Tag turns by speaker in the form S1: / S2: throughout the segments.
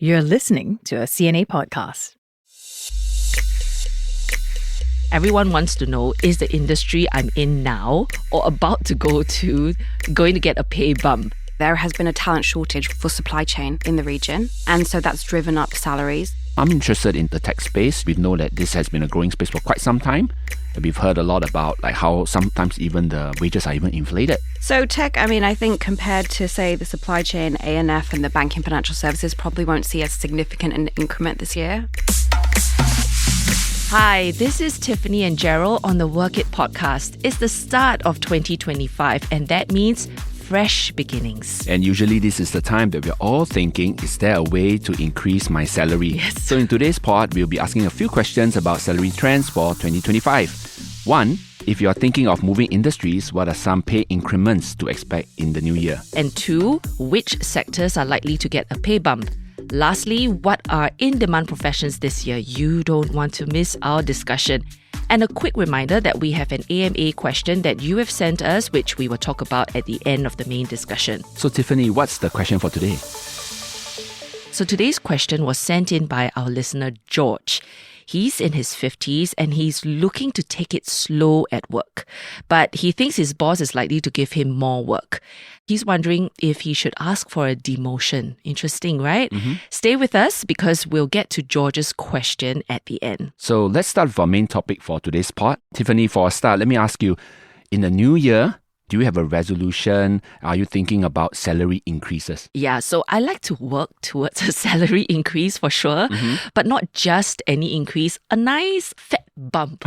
S1: You're listening to a CNA podcast.
S2: Everyone wants to know, is the industry I'm in now or about to go to going to get a pay bump?
S3: There has been a talent shortage for supply chain in the region, and so that's driven up salaries.
S4: I'm interested in the tech space. We know that this has been a growing space for quite some time. We've heard a lot about how sometimes even the wages are even inflated.
S3: So tech, I think compared to, say, the supply chain, A&F and the banking financial services probably won't see as significant an increment this year.
S2: Hi, this is Tiffany and Gerald on the Work It podcast. It's the start of 2025, and that means fresh beginnings.
S4: And usually this is the time that we're all thinking, is there a way to increase my salary?
S2: Yes.
S4: So in today's pod, we'll be asking a few questions about salary trends for 2025. 1, if you're thinking of moving industries, what are some pay increments to expect in the new year?
S2: And 2, which sectors are likely to get a pay bump? Lastly, what are in-demand professions this year? You don't want to miss our discussion. And a quick reminder that we have an AMA question that you have sent us, which we will talk about at the end of the main discussion.
S4: So Tiffany, what's the question for today?
S2: So today's question was sent in by our listener, George. He's in his 50s and he's looking to take it slow at work, but he thinks his boss is likely to give him more work. He's wondering if he should ask for a demotion. Interesting, right? Mm-hmm. Stay with us because we'll get to George's question at the end.
S4: So let's start with our main topic for today's pod. Tiffany, for a start, let me ask you, in the new year, do you have a resolution? Are you thinking about salary increases?
S2: Yeah, so I like to work towards a salary increase for sure, but not just any increase. A nice fat bump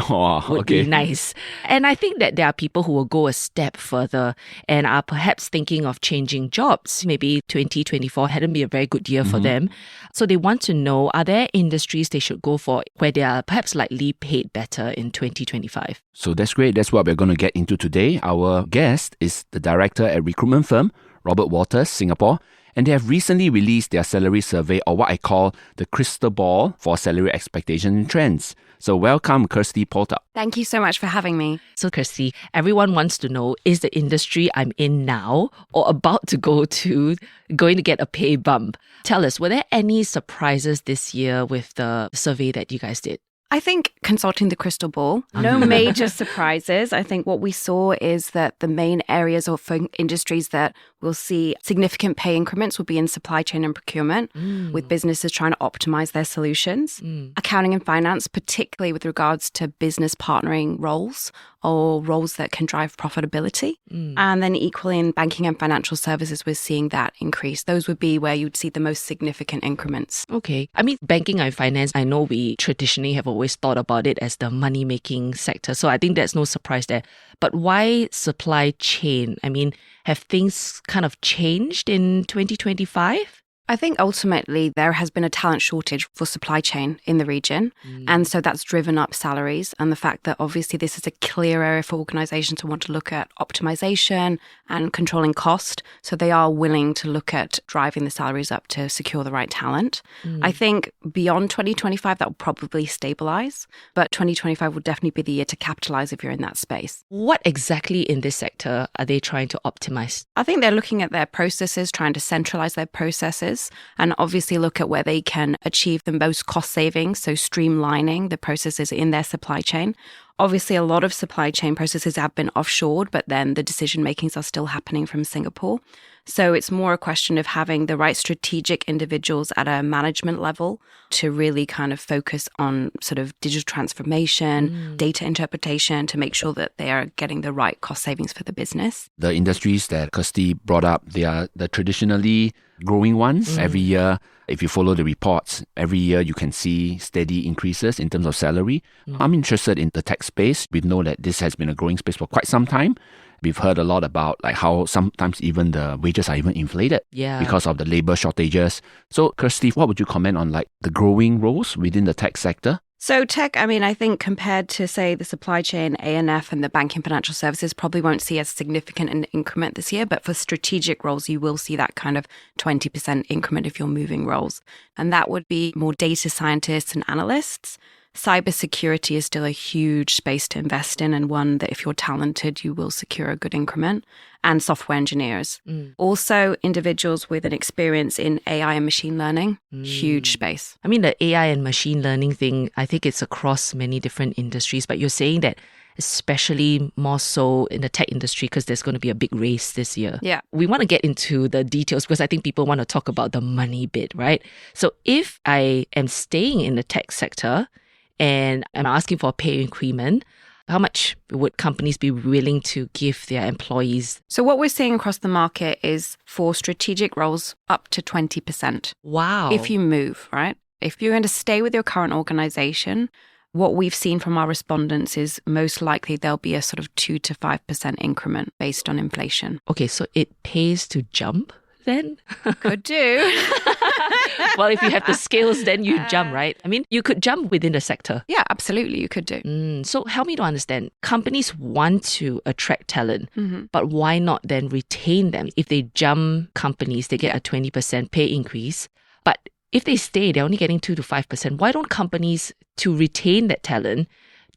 S2: would be nice. And I think that there are people who will go a step further and are perhaps thinking of changing jobs. Maybe 2024 hadn't been a very good year for them. So they want to know, are there industries they should go for where they are perhaps likely paid better in 2025?
S4: So that's great. That's what we're going to get into today. Our guest is the director at recruitment firm, Robert Walters, Singapore. And they have recently released their salary survey, or what I call the crystal ball for salary expectation and trends. So welcome, Kirsty Poltock.
S3: Thank you so much for having me.
S2: So Kirsty, everyone wants to know, is the industry I'm in now or about to go to going to get a pay bump? Tell us, were there any surprises this year with the survey that you guys did?
S3: I think consulting the crystal ball, no major surprises. I think what we saw is that the main areas of industries that will see significant pay increments will be in supply chain and procurement, with businesses trying to optimize their solutions. Accounting and finance, particularly with regards to business partnering roles or roles that can drive profitability. And then equally in banking and financial services, we're seeing that increase. Those would be where you'd see the most significant increments.
S2: Okay. I mean, banking and finance, I know we traditionally have always thought about it as the money-making sector. So I think there's no surprise there. But why supply chain? I mean, have things kind of changed in 2025?
S3: I think ultimately there has been a talent shortage for supply chain in the region. And so that's driven up salaries. And the fact that obviously this is a clear area for organizations to want to look at optimization and controlling cost. So they are willing to look at driving the salaries up to secure the right talent. I think beyond 2025, that will probably stabilize. But 2025 will definitely be the year to capitalize if you're in that space.
S2: What exactly in this sector are they trying to optimize?
S3: I think they're looking at their processes, trying to centralize their processes, and obviously look at where they can achieve the most cost savings, so streamlining the processes in their supply chain. Obviously, a lot of supply chain processes have been offshored, but then the decision makings are still happening from Singapore. So it's more a question of having the right strategic individuals at a management level to really kind of focus on sort of digital transformation, data interpretation, to make sure that they are getting the right cost savings for the business.
S4: The industries that Kirsty brought up, they are the traditionally growing ones. Every year, if you follow the reports, every year you can see steady increases in terms of salary. I'm interested in the tech space. We know that this has been a growing space for quite some time. We've heard a lot about how sometimes even the wages are even inflated because of the labor shortages. So Kirsty, what would you comment on the growing roles within the tech sector?
S3: So tech, I think compared to, say, the supply chain, A&F and the banking financial services probably won't see as significant an increment this year. But for strategic roles, you will see that kind of 20% increment if you're moving roles. And that would be more data scientists and analysts. Cybersecurity is still a huge space to invest in, and one that if you're talented, you will secure a good increment. And software engineers. Also, individuals with an experience in AI and machine learning, huge space.
S2: I mean, the AI and machine learning thing, I think it's across many different industries, but you're saying that especially more so in the tech industry because there's going to be a big race this year.
S3: Yeah.
S2: We want to get into the details because I think people want to talk about the money bit, right? So if I am staying in the tech sector and I'm asking for a pay increment, how much would companies be willing to give their employees?
S3: So what we're seeing across the market is for strategic roles up to 20%.
S2: Wow.
S3: If you move, right? If you're going to stay with your current organization, what we've seen from our respondents is most likely there'll be a sort of 2 to 5% increment based on inflation.
S2: Okay, so it pays to jump then?
S3: Could do.
S2: Well, if you have the skills, then you jump, right? I mean, you could jump within the sector.
S3: Yeah, absolutely, you could do.
S2: So help me to understand. Companies want to attract talent, but why not then retain them? If they jump companies, they get a 20% pay increase. But if they stay, they're only getting 2 to 5%. Why don't companies, to retain that talent,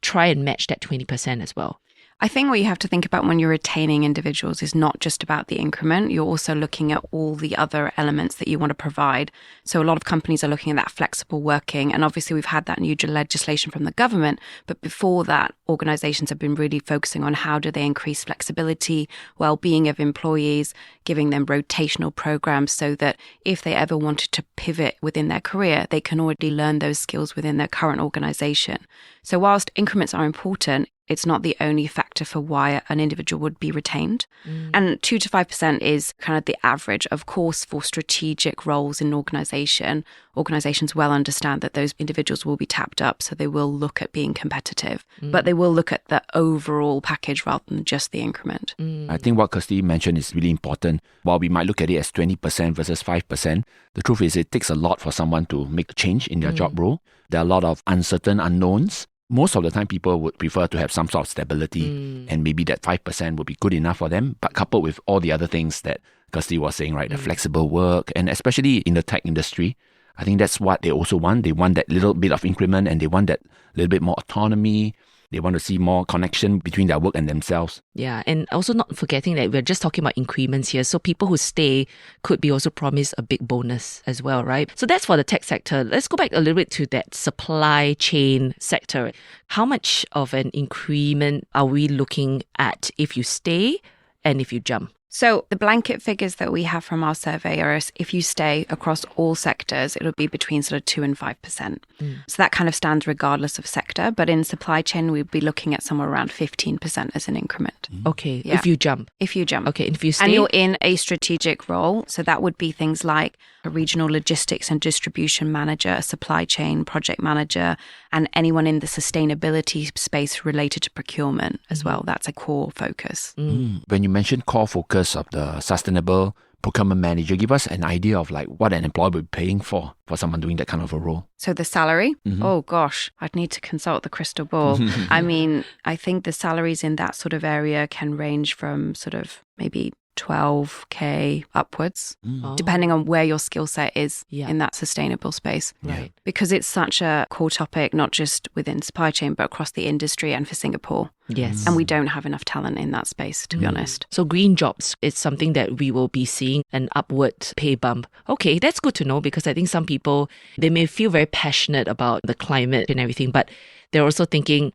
S2: try and match that 20% as well?
S3: I think what you have to think about when you're retaining individuals is not just about the increment. You're also looking at all the other elements that you want to provide. So a lot of companies are looking at that flexible working. And obviously we've had that new legislation from the government. But before that, organizations have been really focusing on how do they increase flexibility, well-being of employees, giving them rotational programs so that if they ever wanted to pivot within their career, they can already learn those skills within their current organization. So whilst increments are important, it's not the only factor for why an individual would be retained. And 2 to 5% is kind of the average. Of course, for strategic roles in an organization, organizations well understand that those individuals will be tapped up. So they will look at being competitive, but they will look at the overall package rather than just the increment.
S4: I think what Kirsty mentioned is really important. While we might look at it as 20% versus 5%, the truth is it takes a lot for someone to make a change in their job role. There are a lot of uncertain unknowns. Most of the time, people would prefer to have some sort of stability, and maybe that 5% would be good enough for them. But coupled with all the other things that Kirsty was saying, right, the flexible work, and especially in the tech industry, I think that's what they also want. They want that little bit of increment, and they want that little bit more autonomy. They want to see more connection between their work and themselves.
S2: Yeah, and also not forgetting that we're just talking about increments here. So people who stay could be also promised a big bonus as well, right? So that's for the tech sector. Let's go back a little bit to that supply chain sector. How much of an increment are we looking at if you stay and if you jump?
S3: So the blanket figures that we have from our survey are if you stay across all sectors, it'll be between sort of 2 and 5%. So that kind of stands regardless of sector. But in supply chain, we'd be looking at somewhere around 15% as an increment.
S2: Okay,
S3: Yeah.
S2: if you jump.
S3: If you jump.
S2: Okay, and if you stay?
S3: And you're in a strategic role. So that would be things like a regional logistics and distribution manager, a supply chain project manager, and anyone in the sustainability space related to procurement as well. That's a core focus.
S4: When you mentioned core focus of the sustainable procurement manager, give us an idea of like what an employer would be paying for someone doing that kind of a role.
S3: So the salary, oh gosh, I'd need to consult the crystal ball. I mean, I think the salaries in that sort of area can range from sort of maybe 12K upwards, depending on where your skill set is in that sustainable space.
S2: Right.
S3: Because it's such a core topic, not just within supply chain, but across the industry and for Singapore.
S2: Yes.
S3: And we don't have enough talent in that space, to be honest.
S2: So green jobs, it's something that we will be seeing an upward pay bump. Okay, that's good to know because I think some people, they may feel very passionate about the climate and everything, but they're also thinking,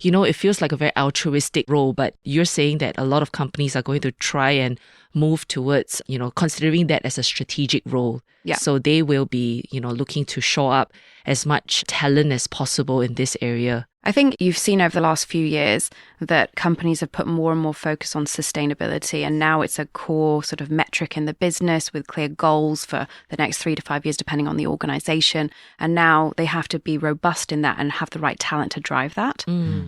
S2: you know, it feels like a very altruistic role, but you're saying that a lot of companies are going to try and move towards, you know, considering that as a strategic role.
S3: Yeah.
S2: So they will be, you know, looking to shore up as much talent as possible in this area.
S3: I think you've seen over the last few years that companies have put more and more focus on sustainability, and now it's a core sort of metric in the business with clear goals for the next 3 to 5 years, depending on the organization. And now they have to be robust in that and have the right talent to drive that.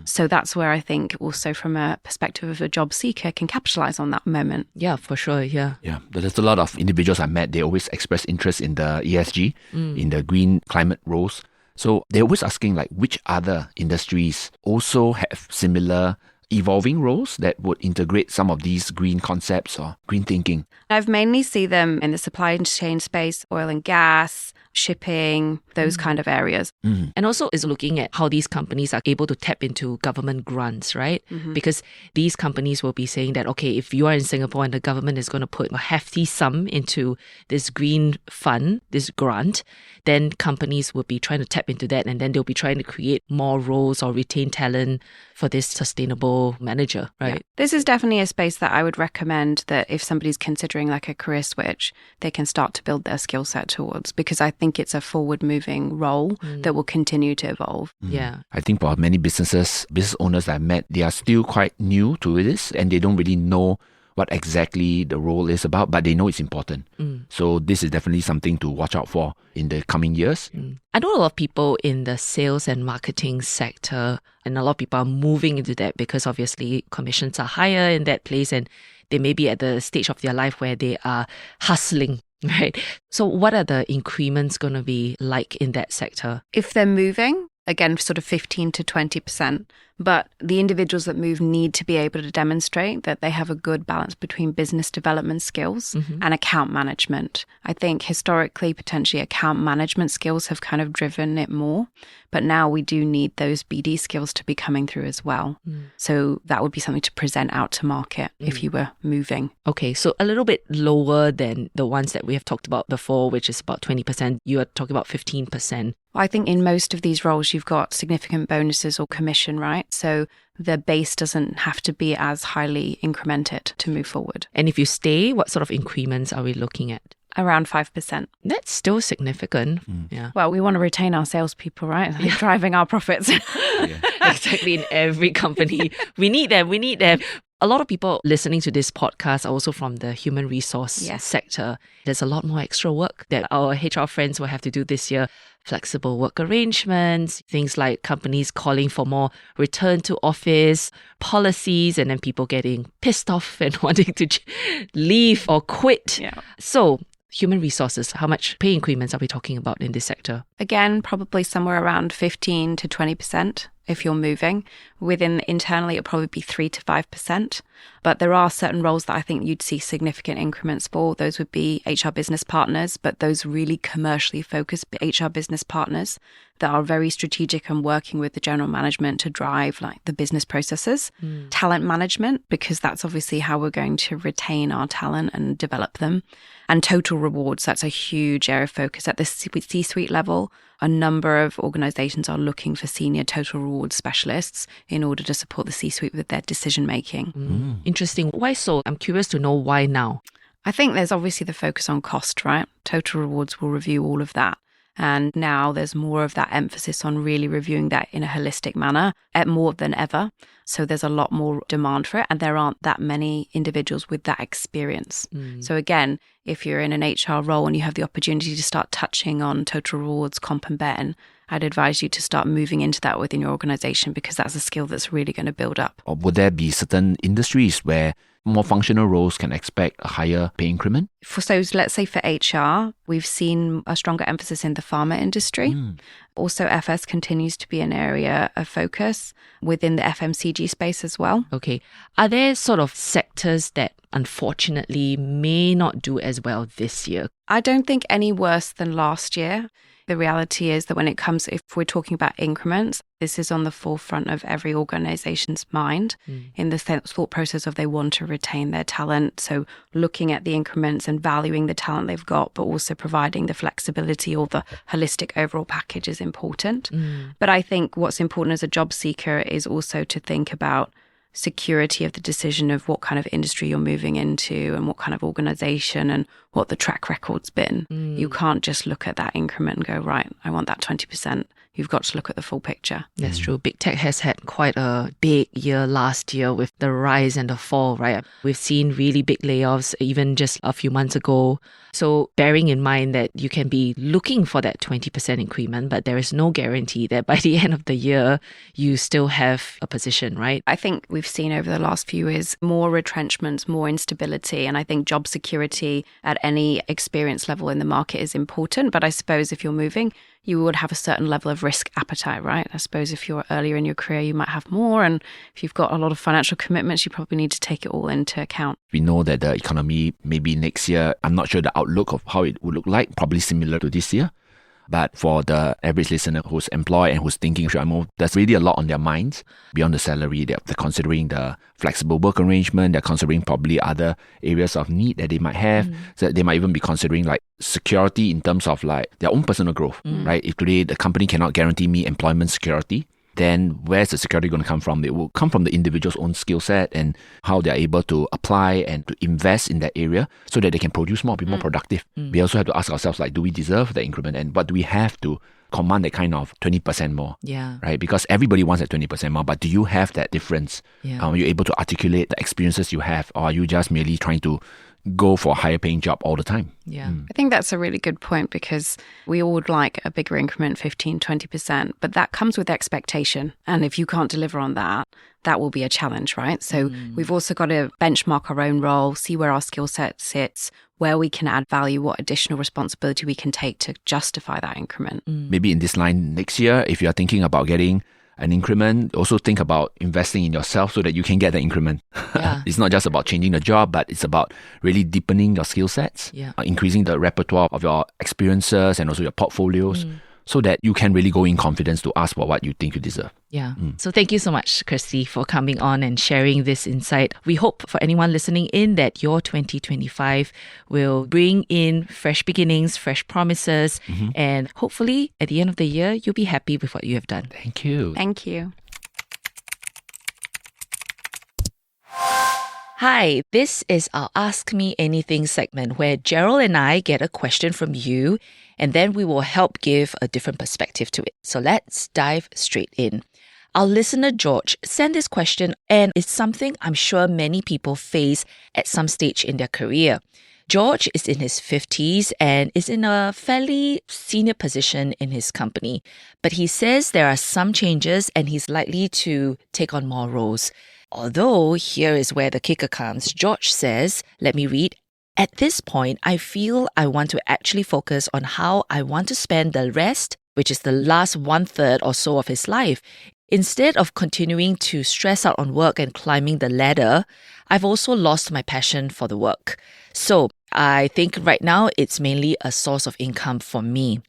S3: So that's where I think also from a perspective of a job seeker can capitalize on that moment.
S2: Yeah, for sure. Yeah.
S4: Yeah, there's a lot of individuals I met, they always express interest in the ESG, in the green climate roles. So they're always asking like which other industries also have similar evolving roles that would integrate some of these green concepts or green thinking.
S3: I've mainly seen them in the supply chain space, oil and gas, shipping, those kind of areas.
S2: And also is looking at how these companies are able to tap into government grants, right? Because these companies will be saying that, okay, if you are in Singapore and the government is going to put a hefty sum into this green fund, this grant, then companies will be trying to tap into that, and then they'll be trying to create more roles or retain talent for this sustainable manager, right?
S3: Yeah. This is definitely a space that I would recommend that if somebody's considering like a career switch, they can start to build their skill set towards, because I think it's a forward-moving role that will continue to evolve.
S2: Yeah.
S4: I think for many business owners that I met, they are still quite new to this and they don't really know what exactly the role is about, but they know it's important. So this is definitely something to watch out for in the coming years.
S2: I know a lot of people in the sales and marketing sector, and a lot of people are moving into that because obviously commissions are higher in that place and they may be at the stage of their life where they are hustling, right? So what are the increments going to be like in that sector?
S3: If they're moving, again, sort of 15 to 20%. But the individuals that move need to be able to demonstrate that they have a good balance between business development skills and account management. I think historically, potentially account management skills have kind of driven it more. But now we do need those BD skills to be coming through as well. So that would be something to present out to market if you were moving.
S2: Okay, so a little bit lower than the ones that we have talked about before, which is about 20%. You are talking about 15%.
S3: I think in most of these roles, you've got significant bonuses or commission, right? So the base doesn't have to be as highly incremented to move forward.
S2: And if you stay, what sort of increments are we looking at?
S3: Around 5%.
S2: That's still significant. Yeah.
S3: Well, we want to retain our salespeople, right? They're driving our profits.
S2: Exactly, in every company. We need them. A lot of people listening to this podcast are also from the human resource sector. There's a lot more extra work that our HR friends will have to do this year. Flexible work arrangements, things like companies calling for more return to office policies, and then people getting pissed off and wanting to leave or quit. Yeah. So human resources, how much pay increments are we talking about in this sector?
S3: Again, probably somewhere around 15 to 20%. If you're moving within internally, it'll probably be 3 to 5%. But there are certain roles that I think you'd see significant increments for. Those would be HR business partners, but those really commercially focused HR business partners that are very strategic and working with the general management to drive like the business processes. Talent management, because that's obviously how we're going to retain our talent and develop them. And total rewards, that's a huge area of focus at the C-suite level. A number of organizations are looking for senior total rewards specialists in order to support the C-suite with their decision making.
S2: Interesting. Why so? I'm curious to know why now.
S3: I think there's obviously the focus on cost, right? Total rewards will review all of that. And now there's more of that emphasis on really reviewing that in a holistic manner, more than ever. So there's a lot more demand for it, and there aren't that many individuals with that experience. So again, if you're in an HR role and you have the opportunity to start touching on total rewards, comp and ben, I'd advise you to start moving into that within your organization, because that's a skill that's really going to build up.
S4: Or would there be certain industries where more functional roles can expect a higher pay increment?
S3: So let's say for HR, we've seen a stronger emphasis in the pharma industry. Also, FS continues to be an area of focus within the FMCG space as well.
S2: Okay. Are there sort of sectors that unfortunately may not do as well this year?
S3: I don't think any worse than last year. The reality is that when it comes, if we're talking about increments, this is on the forefront of every organization's mind in the thought process of they want to retain their talent. So looking at the increments and valuing the talent they've got, but also providing the flexibility or the holistic overall package is important. But I think what's important as a job seeker is also to think about security of the decision of what kind of industry you're moving into and what kind of organization and what the track record's been. You can't just look at that increment and go, right, I want that 20%. You've got to look at the full picture.
S2: That's true. Big tech has had quite a big year last year with the rise and the fall, right? We've seen really big layoffs even just a few months ago. So bearing in mind that you can be looking for that 20% increment, but there is no guarantee that by the end of the year, you still have a position, right?
S3: I think we've seen over the last few years more retrenchments, more instability. And I think job security at any experience level in the market is important. But I suppose if you're moving, you would have a certain level of risk appetite, right? I suppose if you're earlier in your career, you might have more. And if you've got a lot of financial commitments, you probably need to take it all into account.
S4: We know that the economy maybe next year, I'm not sure the outlook of how it would look like, probably similar to this year. But for the average listener who's employed and who's thinking, should I move? There's really a lot on their minds beyond the salary. They're considering the flexible work arrangement. They're considering probably other areas of need that they might have. So they might even be considering like security in terms of like their own personal growth, right? If today the company cannot guarantee me employment security, then where's the security going to come from? It will come from the individual's own skill set and how they're able to apply and to invest in that area so that they can produce more, be more productive. We also have to ask ourselves, like, do we deserve the increment and what do we have to command that kind of 20% more?
S2: Yeah.
S4: Right? Because everybody wants that 20% more, but do you have that difference?
S2: Yeah.
S4: Are you able to articulate the experiences you have, or are you just merely trying to go for a higher paying job all the time?
S2: Yeah.
S3: I think that's a really good point because we all would like a bigger increment, 15, 20%, but that comes with expectation. And if you can't deliver on that, that will be a challenge, right? So we've also got to benchmark our own role, see where our skill set sits, where we can add value, what additional responsibility we can take to justify that increment.
S4: Maybe in this line next year, if you are thinking about getting an increment, also think about investing in yourself so that you can get the increment.
S2: Yeah.
S4: It's not just about changing the job, but it's about really deepening your skill sets, increasing the repertoire of your experiences and also your portfolios so that you can really go in confidence to ask for what you think you deserve.
S2: Yeah. So thank you so much, Kirsty, for coming on and sharing this insight. We hope for anyone listening in that your 2025 will bring in fresh beginnings, fresh promises, and hopefully at the end of the year, you'll be happy with what you have done.
S4: Thank you.
S3: Thank you.
S2: Hi, this is our Ask Me Anything segment where Gerald and I get a question from you and then we will help give a different perspective to it. So let's dive straight in. Our listener George sent this question and it's something I'm sure many people face at some stage in their career. George is in his 50s and is in a fairly senior position in his company, but he says there are some changes and he's likely to take on more roles. Although, here is where the kicker comes. George says, let me read, at this point, I feel I want to actually focus on how I want to spend the rest, which is the last 1/3 or so of his life. Instead of continuing to stress out on work and climbing the ladder, I've also lost my passion for the work. So I think right now it's mainly a source of income for me.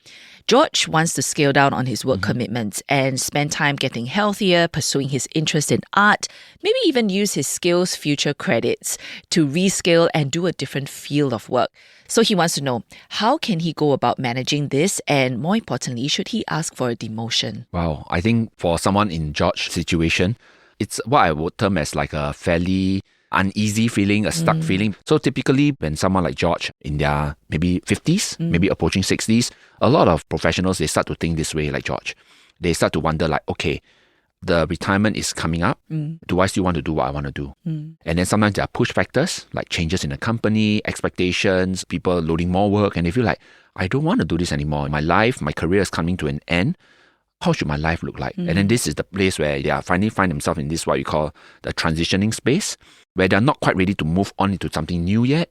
S2: George wants to scale down on his work commitments and spend time getting healthier, pursuing his interest in art, maybe even use his skills future credits to rescale and do a different field of work. So he wants to know, how can he go about managing this? And more importantly, should he ask for a demotion?
S4: Wow. I think for someone in George's situation, it's what I would term as like a fairly uneasy feeling, a stuck feeling. So typically when someone like George in their maybe 50s, maybe approaching 60s, a lot of professionals, they start to think this way like George. They start to wonder like, okay, the retirement is coming up. Do I still want to do what I want to do? And then sometimes there are push factors like changes in the company, expectations, people loading more work. And they feel like, I don't want to do this anymore. My life, my career is coming to an end. How should my life look like? And then this is the place where they are finally find themselves in this, what you call the transitioning space, where they're not quite ready to move on into something new yet,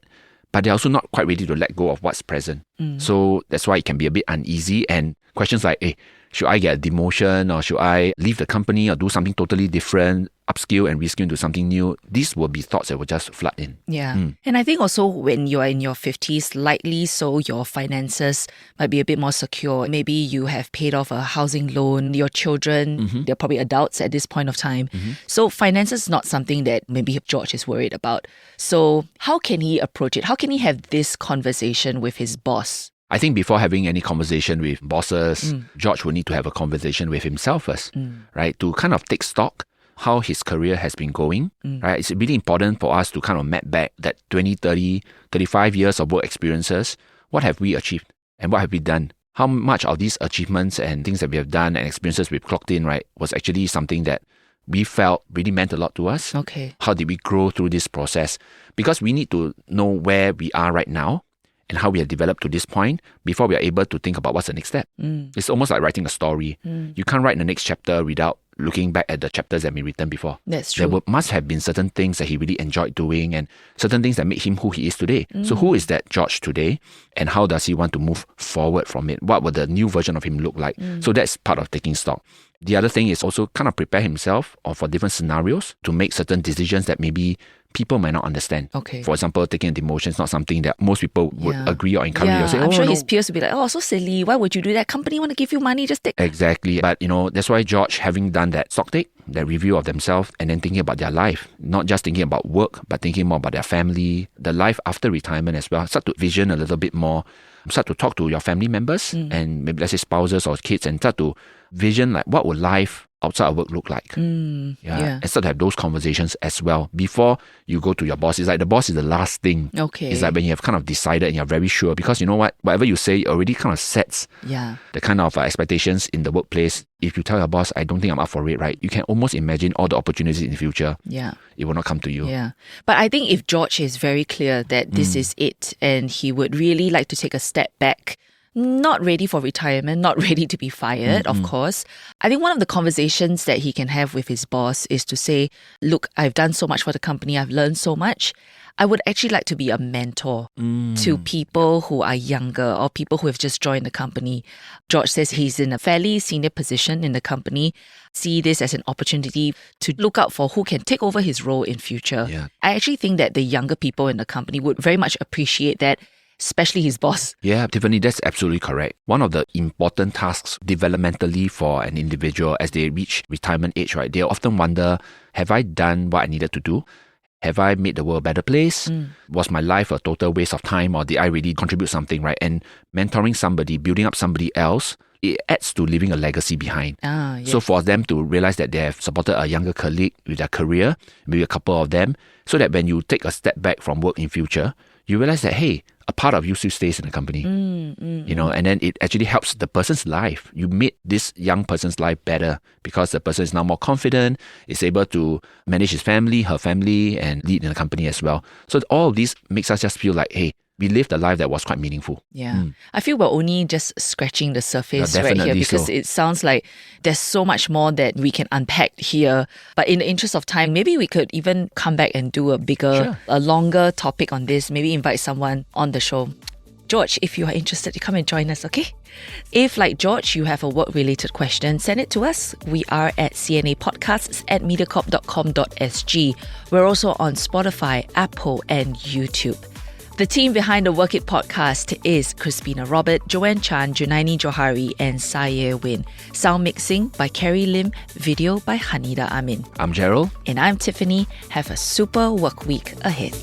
S4: but they're also not quite ready to let go of what's present. So that's why it can be a bit uneasy. And questions like, hey, should I get a demotion or should I leave the company or do something totally different, upskill and reskill into something new? These will be thoughts that will just flood in.
S2: Yeah. And I think also when you're in your 50s, likely so your finances might be a bit more secure. Maybe you have paid off a housing loan, your children, they're probably adults at this point of time. So finances is not something that maybe George is worried about. So how can he approach it? How can he have this conversation with his boss?
S4: I think before having any conversation with bosses, George will need to have a conversation with himself first, right? To kind of take stock how his career has been going, right? It's really important for us to kind of map back that 20, 30, 35 years of work experiences. What have we achieved and what have we done? How much of these achievements and things that we have done and experiences we've clocked in, right, was actually something that we felt really meant a lot to us?
S2: Okay.
S4: How did we grow through this process? Because we need to know where we are right now and how we have developed to this point before we are able to think about what's the next step. It's almost like writing a story. You can't write the next chapter without looking back at the chapters that have been written before.
S2: That's true.
S4: There must have been certain things that he really enjoyed doing and certain things that made him who he is today. So who is that George today and how does he want to move forward from it? What would the new version of him look like? So that's part of taking stock. The other thing is also kind of prepare himself for different scenarios to make certain decisions that maybe people might not understand.
S2: Okay.
S4: For example, taking a demotion is not something that most people would agree or encourage. Or say,
S2: I'm sure his peers would be like, oh, so silly. Why would you do that? Company want to give you money, just take.
S4: Exactly. But, that's why George, having done that stock take, that review of themselves, and then thinking about their life, not just thinking about work, but thinking more about their family, the life after retirement as well. Start to vision a little bit more. Start to talk to your family members and maybe let's say spouses or kids, and start to vision like what would life outside of work look like. And start to have those conversations as well before you go to your boss. It's like the boss is the last thing.
S2: Okay.
S4: It's like when you have kind of decided and you're very sure, because you know what, whatever you say already kind of sets the kind of expectations in the workplace. If you tell your boss, I don't think I'm up for it, right? You can almost imagine all the opportunities in the future.
S2: Yeah.
S4: It will not come to you.
S2: Yeah. But I think if George is very clear that this is it and he would really like to take a step back, not ready for retirement, not ready to be fired, of course. I think one of the conversations that he can have with his boss is to say, look, I've done so much for the company. I've learned so much. I would actually like to be a mentor to people who are younger or people who have just joined the company. George says he's in a fairly senior position in the company. See this as an opportunity to look out for who can take over his role in future.
S4: Yeah.
S2: I actually think that the younger people in the company would very much appreciate that, especially his boss.
S4: Yeah, Tiffany, that's absolutely correct. One of the important tasks developmentally for an individual as they reach retirement age, right? They often wonder, have I done what I needed to do? Have I made the world a better place? Was my life a total waste of time, or did I really contribute something, right? And mentoring somebody, building up somebody else, it adds to leaving a legacy behind.
S2: Yes.
S4: So for them to realize that they have supported a younger colleague with their career, maybe a couple of them, so that when you take a step back from work in future, you realize that, hey, a part of you still stays in the company, and then it actually helps the person's life. You made this young person's life better because the person is now more confident, is able to manage his family, her family, and lead in the company as well. So all of this makes us just feel like, hey, we lived a life that was quite meaningful.
S2: Yeah. I feel we're only just scratching the surface right here, because it sounds like there's so much more that we can unpack here. But in the interest of time, maybe we could even come back and do a bigger, a longer topic on this. Maybe invite someone on the show. George, if you are interested, you come and join us, okay? If, like George, you have a work-related question, send it to us. We are at cnapodcasts@mediacorp.com.sg. We're also on Spotify, Apple, and YouTube. The team behind the Work It podcast is Crispina Robert, Joanne Chan, Junaini Johari, and Saye Win. Sound mixing by Kerry Lim, video by Hanida Amin.
S4: I'm Gerald.
S2: And I'm Tiffany. Have a super work week ahead.